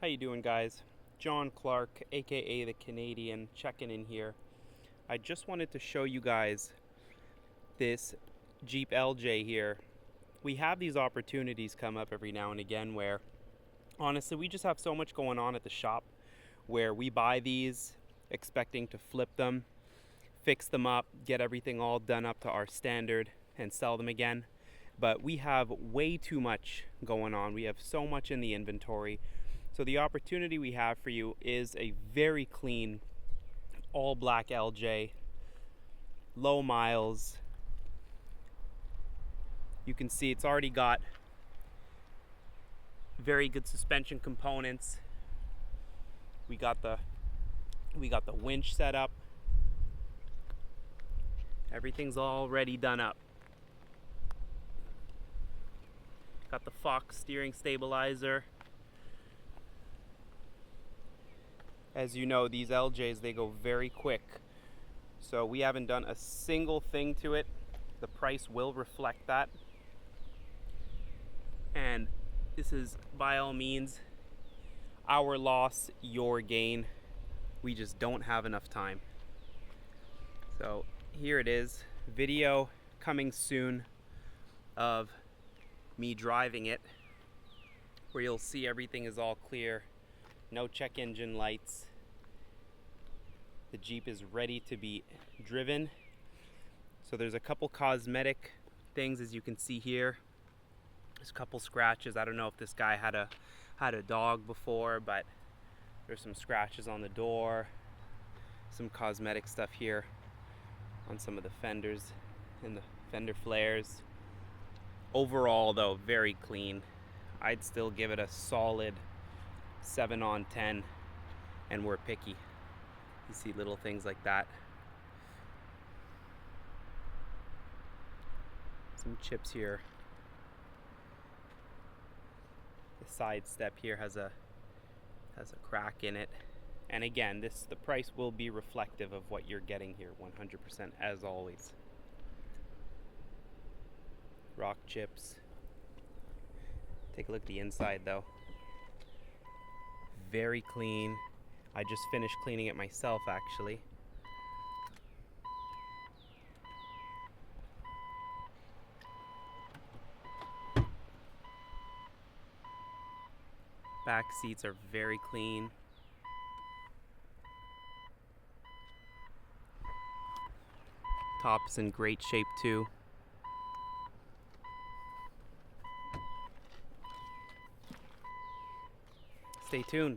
How you doing, guys? John Clark, aka the Canadian, checking in here. I just wanted to show you guys this Jeep LJ here. We have these opportunities come up every now and again where honestly we just have so much going on at the shop where we buy these expecting to flip them, fix them up, get everything all done up to our standard and sell them again. But we have way too much going on. We have so much in the inventory. So the opportunity we have for you is a very clean all black LJ, low miles. You can see it's already got very good suspension components. We got the winch set up. Everything's already done up. Got the Fox steering stabilizer. As you know, these LJs, they go very quick. So we haven't done a single thing to it. The price will reflect that. And this is by all means our loss, your gain. We just don't have enough time. So here it is. Video coming soon of me driving it, where you'll see everything is all clear. No check engine lights. The Jeep is ready to be driven. So there's a couple cosmetic things, as you can see here. There's a couple scratches. I don't know if this guy had a dog before, but there's some scratches on the door. Some cosmetic stuff here on some of the fenders and the fender flares. Overall though, very clean. I'd still give it a solid 7 on 10, and we're picky. You see little things like that. Some chips here. The side step here has a crack in it. And again, the price will be reflective of what you're getting here 100% as always. Rock chips. Take a look at the inside though. Very clean. I just finished cleaning it myself actually. Back seats are very clean. Top's in great shape too. Stay tuned.